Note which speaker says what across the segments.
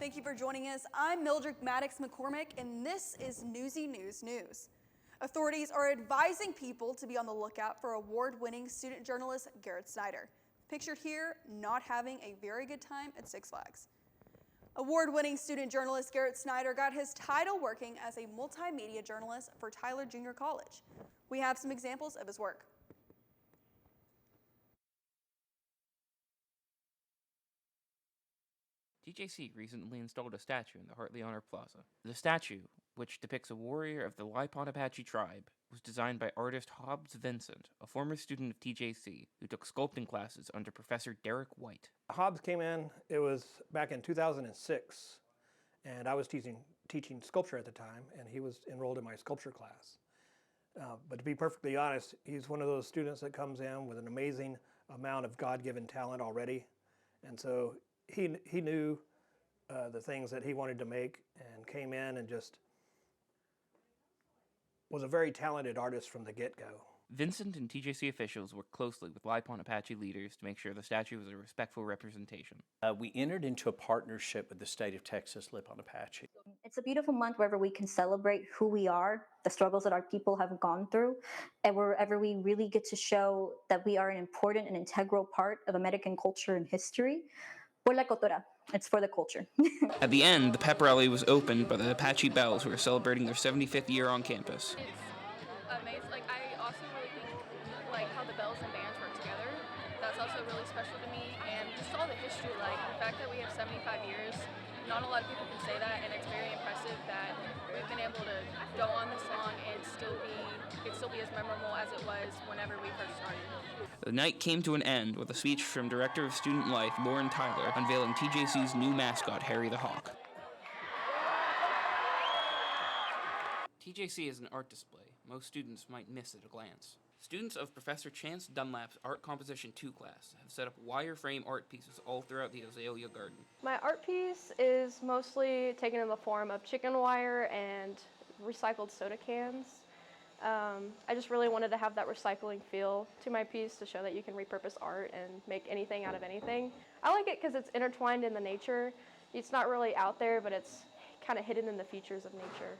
Speaker 1: Thank you for joining us. I'm Mildred Maddox McCormick, and this is Newsy News News. Authorities are advising people to be on the lookout for award-winning student journalist Garrett Snyder, pictured here not having a very good time at Six Flags. Award-winning student journalist Garrett Snyder got his title working as a multimedia journalist for Tyler Junior College. We have some examples of his work.
Speaker 2: TJC recently installed a statue in the Hartley Honor Plaza. The statue, which depicts a warrior of the Lipon Apache tribe, was designed by artist Hobbs Vincent, a former student of TJC who took sculpting classes under Professor Derek White.
Speaker 3: Hobbs came in, it was back in 2006, and I was teaching sculpture at the time, and he was enrolled in my sculpture class. But to be perfectly honest, he's one of those students that comes in with an amazing amount of God-given talent already, and so he knew the things that he wanted to make and came in and just was a very talented artist from the get-go.
Speaker 2: Vincent and TJC officials worked closely with Lipon Apache leaders to make sure the statue was a respectful representation.
Speaker 4: We entered into a partnership with the state of Texas Lipon Apache.
Speaker 5: It's a beautiful month wherever we can celebrate who we are, the struggles that our people have gone through, and wherever we really get to show that we are an important and integral part of American culture and history. Por la cultura. It's for the culture.
Speaker 2: At the end, the pep rally was opened by the Apache Bells, who are celebrating their 75th year on campus.
Speaker 6: It's amazing. I also really think how the bells and bands work together. That's also really special to me, and just all the history. The fact that we have 75 years. Not a lot of people can say that, and it's very impressive that we've been able to go on this long and still be as memorable as it was whenever we first started.
Speaker 2: The night came to an end with a speech from Director of Student Life, Lauren Tyler, unveiling TJC's new mascot, Harry the Hawk. TJC is an art display most students might miss at a glance. Students of Professor Chance Dunlap's Art Composition 2 class have set up wireframe art pieces all throughout the Azalea Garden.
Speaker 7: My art piece is mostly taken in the form of chicken wire and recycled soda cans. I just really wanted to have that recycling feel to my piece to show that you can repurpose art and make anything out of anything. I like it because it's intertwined in the nature. It's not really out there, but it's kind of hidden in the features of nature.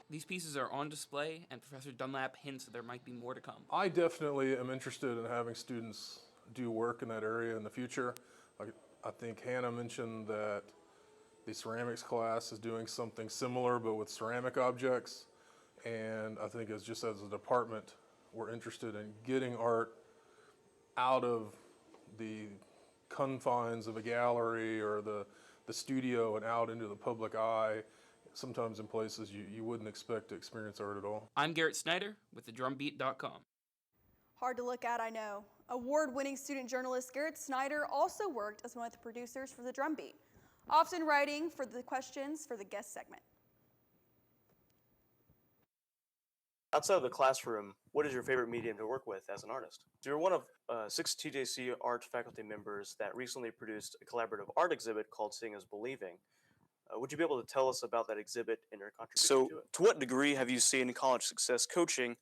Speaker 2: These pieces are on display, and Professor Dunlap hints that there might be more to come.
Speaker 8: I definitely am interested in having students do work in that area in the future. I think Hannah mentioned that the ceramics class is doing something similar, but with ceramic objects. And I think just as a department, we're interested in getting art out of the confines of a gallery or the studio and out into the public eye, sometimes in places you wouldn't expect to experience art at all.
Speaker 2: I'm Garrett Snyder with thedrumbeat.com.
Speaker 1: Hard to look at, I know. Award-winning student journalist Garrett Snyder also worked as one of the producers for The Drumbeat, often writing for the questions for the guest segment.
Speaker 9: Outside of the classroom, what is your favorite medium to work with as an artist? You're one of 6 TJC art faculty members that recently produced a collaborative art exhibit called Seeing is Believing. Would you be able to tell us about that exhibit and your contribution to it? To what degree have you seen college success coaching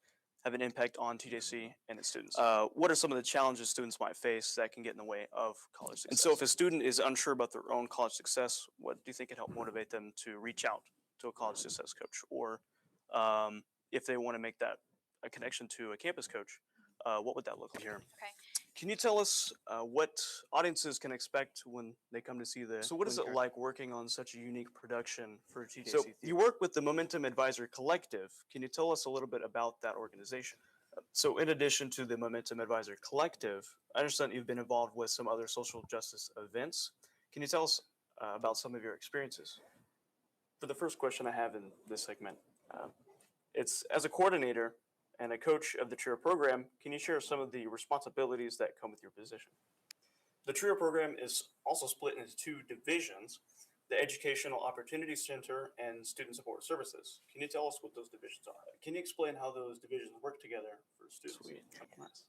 Speaker 9: have an impact on TJC and its students? What are some of the challenges students might face that can get in the way of college success? And so if a student is unsure about their own college success, what do you think could help motivate them to reach out to a college success coach? Or if they want to make that a connection to a campus coach, what would that look like here?
Speaker 6: Okay.
Speaker 9: Can you tell us what audiences can expect when they come to see the... So what is it like working on such a unique production for TJC? So you work with the Momentum Advisor Collective. Can you tell us a little bit about that organization? So in addition to the Momentum Advisor Collective, I understand you've been involved with some other social justice events. Can you tell us about some of your experiences? For the first question I have in this segment, it's as a coordinator and a coach of the TRIO program, can you share some of the responsibilities that come with your position? The TRIO program is also split into 2 divisions, the Educational Opportunity Center and Student Support Services. Can you tell us what those divisions are? Can you explain how those divisions work together for students? Sweet. Nice.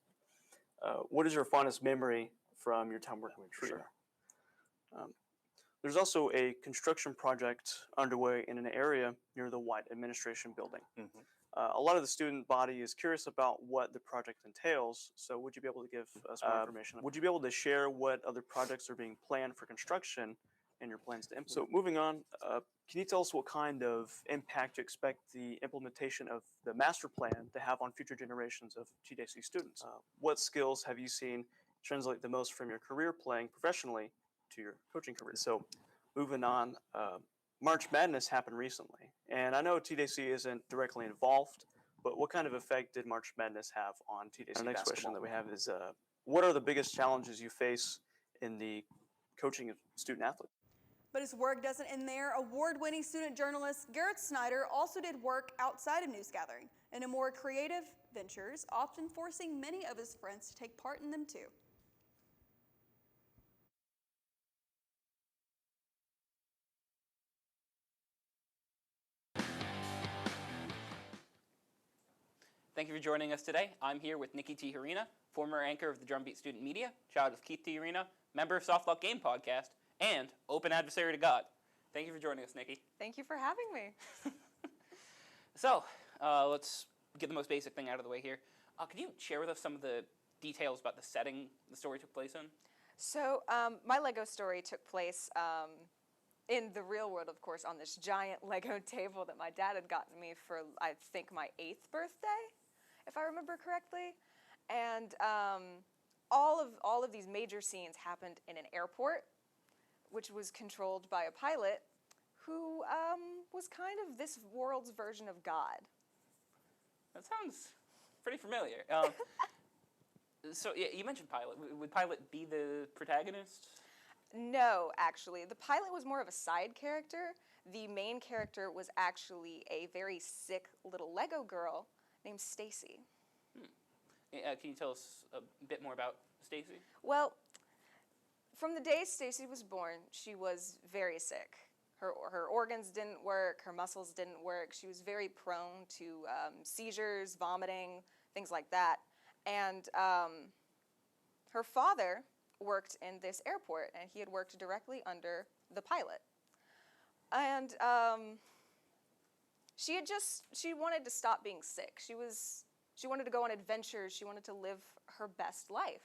Speaker 9: What is your fondest memory from your time working with TRIO? Sure. There's also a construction project underway in an area near the White Administration Building. Mm-hmm. A lot of the student body is curious about what the project entails, so would you be able to give us more information? Would you be able to share what other projects are being planned for construction and your plans to implement. So moving on, can you tell us what kind of impact you expect the implementation of the master plan to have on future generations of TJC students? What skills have you seen translate the most from your career playing professionally to your coaching career? So moving on, March Madness happened recently, and I know TJC isn't directly involved, but what kind of effect did March Madness have on TJC? Our next question that we have is, what are the biggest challenges you face in the coaching of student athletes?
Speaker 1: But his work doesn't end there. Award-winning student journalist Garrett Snyder also did work outside of news gathering and in more creative ventures, often forcing many of his friends to take part in them too.
Speaker 10: Thank you for joining us today. I'm here with Nikki Tijerina, former anchor of the Drumbeat Student Media, child of Keith Tijerina, member of Soft Lock Game Podcast, and open adversary to God. Thank you for joining us, Nikki.
Speaker 11: Thank you for having me.
Speaker 10: So, let's get the most basic thing out of the way here. Can you share with us some of the details about the setting the story took place in?
Speaker 11: So, my Lego story took place in the real world, of course, on this giant Lego table that my dad had gotten me for, I think, my 8th birthday, if I remember correctly. And all of these major scenes happened in an airport, which was controlled by a pilot who was kind of this world's version of God.
Speaker 10: That sounds pretty familiar. So, yeah, you mentioned Pilot. Would Pilot be the protagonist?
Speaker 11: No, actually. The pilot was more of a side character. The main character was actually a very sick little Lego girl named Stacy.
Speaker 10: Can you tell us a bit more about Stacy?
Speaker 11: Well, from the day Stacy was born, she was very sick. Her organs didn't work, her muscles didn't work. She was very prone to seizures, vomiting, things like that. And her father worked in this airport, and he had worked directly under the pilot. And she wanted to stop being sick. She wanted to go on adventures. She wanted to live her best life.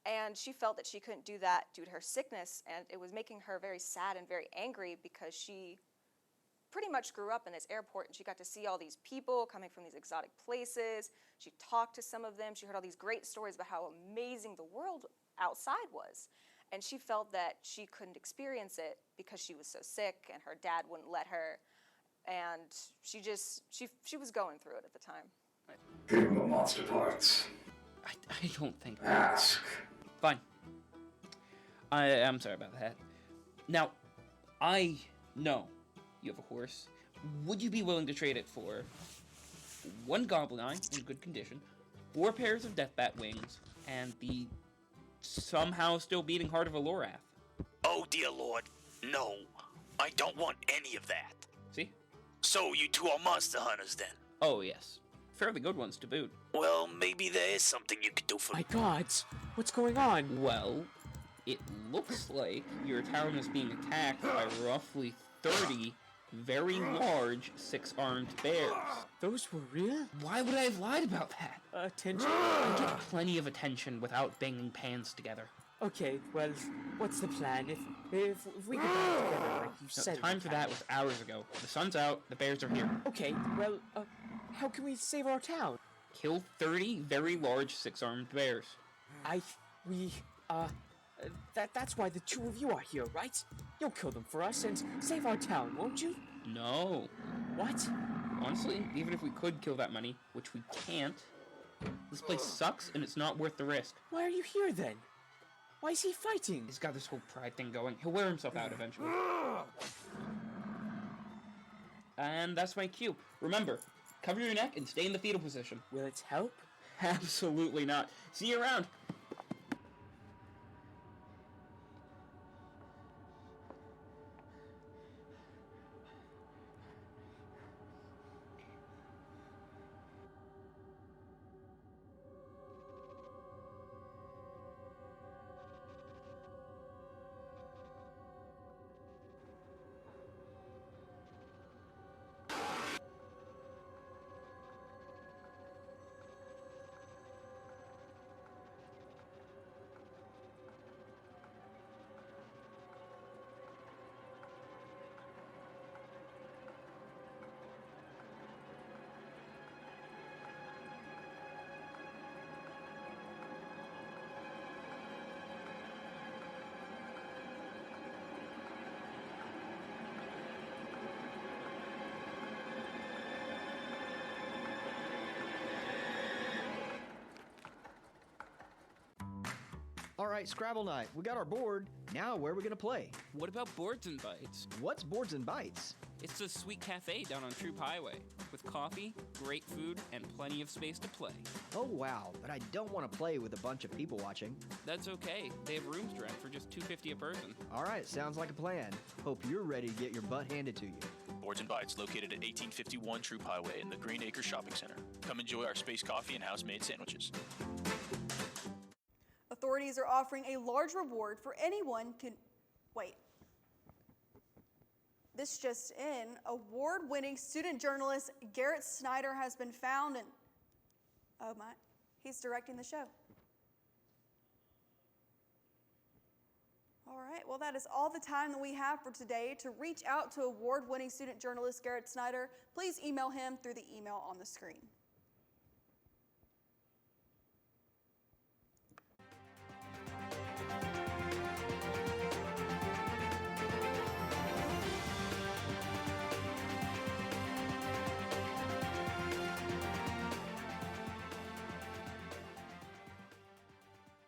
Speaker 11: And she felt that she couldn't do that due to her sickness, and it was making her very sad and very angry because she pretty much grew up in this airport, and she got to see all these people coming from these exotic places. She talked to some of them. She heard all these great stories about how amazing the world outside was. And she felt that she couldn't experience it because she was so sick and her dad wouldn't let her. And she was going through it at the time.
Speaker 12: Give him the monster parts.
Speaker 2: I don't think...
Speaker 12: Ask.
Speaker 2: Fine. I'm sorry about that. Now, I know you have a horse. Would you be willing to trade it for 1 goblin eye in good condition, 4 pairs of death bat wings, and the somehow still beating heart of a Lorath?
Speaker 13: Oh dear lord, no. I don't want any of that.
Speaker 2: See?
Speaker 13: So you two are monster hunters then?
Speaker 2: Oh yes. Fairly good ones to boot.
Speaker 13: Well, maybe there is something you could do for me.
Speaker 14: My gods, what's going on?
Speaker 2: Well, it looks like your town is being attacked by roughly 30 very large 6-armed bears.
Speaker 14: Those were real?
Speaker 2: Why would I have lied about that?
Speaker 14: Attention?
Speaker 2: I get plenty of attention without banging pans together.
Speaker 14: Okay, well, what's the plan? If we get back together like you said...
Speaker 2: Time for that was hours ago. The sun's out, the bears are here.
Speaker 14: Okay, well, how can we save our town?
Speaker 2: Kill 30 very large 6-armed bears.
Speaker 14: That's why the 2 of you are here, right? You'll kill them for us and save our town, won't you?
Speaker 2: No.
Speaker 14: What?
Speaker 2: Honestly, even if we could kill that many, which we can't, this place sucks and it's not worth the risk.
Speaker 14: Why are you here then? Why is he fighting?
Speaker 2: He's got this whole pride thing going. He'll wear himself out eventually. And that's my cue. Remember, cover your neck and stay in the fetal position.
Speaker 14: Will it help?
Speaker 2: Absolutely not. See you around.
Speaker 15: All right, Scrabble night. We got our board. Now, where are we going to play?
Speaker 2: What about Boards and Bites?
Speaker 15: What's Boards and Bites?
Speaker 2: It's a sweet cafe down on Troop Highway with coffee, great food, and plenty of space to play.
Speaker 15: Oh, wow, but I don't want to play with a bunch of people watching.
Speaker 2: That's okay. They have rooms to rent for just $2.50 a person.
Speaker 15: All right, sounds like a plan. Hope you're ready to get your butt handed to you.
Speaker 16: Boards and Bites, located at 1851 Troop Highway in the Green Acres Shopping Center. Come enjoy our space coffee and house-made sandwiches.
Speaker 1: Authorities are offering a large reward for anyone can. Wait. This just in, award-winning student journalist Garrett Snyder has been found and, oh my, he's directing the show. All right, well that is all the time that we have for today. To reach out to award-winning student journalist Garrett Snyder, please email him through the email on the screen.